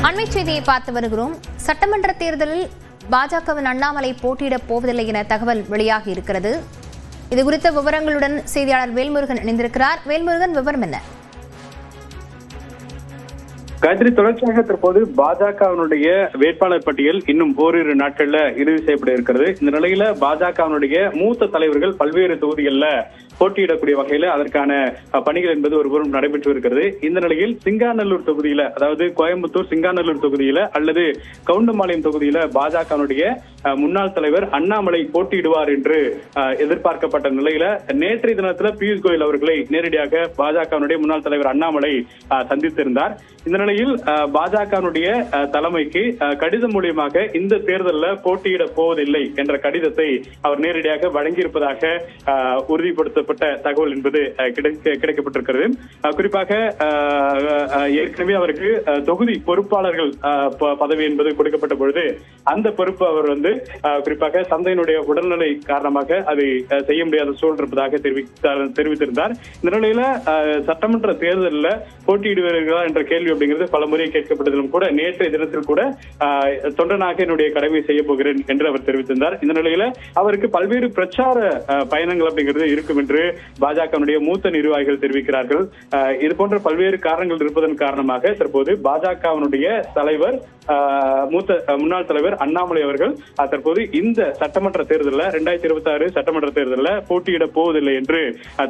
அண்மை செய்தியை பார்த்து வருகிறோம். சட்டமன்ற தேர்தலில் பாஜகவின் அண்ணாமலை போட்டியிடப் போவதில்லை என தகவல் வெளியாகி இருக்கிறது. இது குறித்த விவரங்களுடன் செய்தியாளர் வேல்முருகன் இணைந்திருக்கிறார். வேல்முருகன், விவரம் என்ன? காயத்ரி, தொடர்ச்சியாக தற்போது பாஜகவினுடைய வேட்பாளர் பட்டியல் இன்னும் ஓரிரு நாட்கள்ல இறுதி செய்யப்பட இருக்கிறது. இந்த நிலையில பாஜகவினுடைய மூத்த தலைவர்கள் பல்வேறு தொகுதிகளில் போட்டியிடக்கூடிய வகையில அதற்கான பணிகள் என்பது ஒருபுறம் நடைபெற்று இருக்கிறது. இந்த நிலையில் சிங்காநல்லூர் தொகுதியில, அதாவது கோயம்புத்தூர் சிங்காநல்லூர் தொகுதியில அல்லது கவுண்டம்பாளையம் தொகுதியில பாஜகவினுடைய முன்னாள் தலைவர் அண்ணாமலை போட்டியிடுவார் என்று எதிர்பார்க்கப்பட்ட நிலையில நேற்றைய தினத்துல பியூஷ் கோயல் அவர்களை நேரடியாக பாஜகவினுடைய முன்னாள் தலைவர் அண்ணாமலை சந்தித்திருந்தார். இந்த நிலையில் பாஜகவினுடைய தலைமைக்கு கடிதம் மூலியமாக இந்த தேர்தலில் போட்டியிட போவதில்லை என்ற கடிதத்தை அவர் நேரடியாக வழங்கியிருப்பதாக உறுதிப்படுத்தப்பட்ட தகவல் என்பது கிடைக்கப்பட்டிருக்கிறது. குறிப்பாக ஏற்கனவே அவருக்கு தொகுதி பொறுப்பாளர்கள் பதவி என்பது கொடுக்கப்பட்ட பொழுது அந்த பொறுப்பு அவர் குறிப்பாக தந்தையினுடைய உடல்நிலை காரணமாக அதை செய்ய முடியாத சூழல் இருப்பதாக தெரிவித்திருந்தார். இந்த நிலையில சட்டமன்ற தேர்தலில் போட்டியிடுவீர்களா என்ற கேள்வி அப்படிங்கிறது பல முறை கேட்கப்பட்டதிலும் கூட நேற்றைய தினத்தில் கூட தொண்டனாக என்னுடைய கடமை செய்ய போகிறேன் என்று அவர் தெரிவித்திருந்தார். இந்த நிலையில அவருக்கு பல்வேறு பிரச்சார பயணங்கள் அப்படிங்கிறது இருக்கும் என்று பாஜகவினுடைய மூத்த நிர்வாகிகள் தெரிவிக்கிறார்கள். இது போன்ற பல்வேறு காரணங்கள் இருப்பதன் காரணமாக தற்போது பாஜகவினுடைய தலைவர் முன்னாள் தலைவர் அண்ணாமலை அவர்கள் தற்போது இந்த சட்டமன்ற தேர்தலில் 2026 சட்டமன்ற தேர்தலில் போட்டியிட போவதில்லை என்று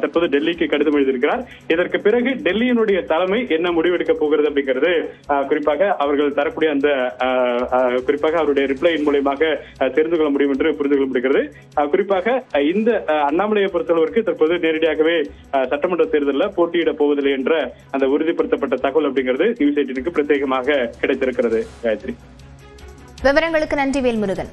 தற்போது டெல்லிக்கு கடிதம் எழுதியிருக்கிறார். இதற்கு பிறகு டெல்லியினுடைய தலைமை என்ன முடிவெடுக்க போகிறது அப்படிங்கிறது குறிப்பாக அவர்கள் தரக்கூடிய அந்த குறிப்பாக அவருடைய ரிப்ளையின் மூலமாக தெரிந்து கொள்ள முடியும் என்று புரிந்து கொள்ள முடிகிறது. குறிப்பாக இந்த அண்ணாமலையை பொறுத்தளவிற்கு தற்போது நேரடியாகவே சட்டமன்ற தேர்தலில் போட்டியிட போவதில்லை என்ற அந்த உறுதிப்படுத்தப்பட்ட தகவல் அப்படிங்கிறது நியூஸ் 18க்கு பிரத்யேகமாக கிடைத்திருக்கிறது. காயத்ரி, விவரங்களுக்கு நன்றி வேல்முருகன்.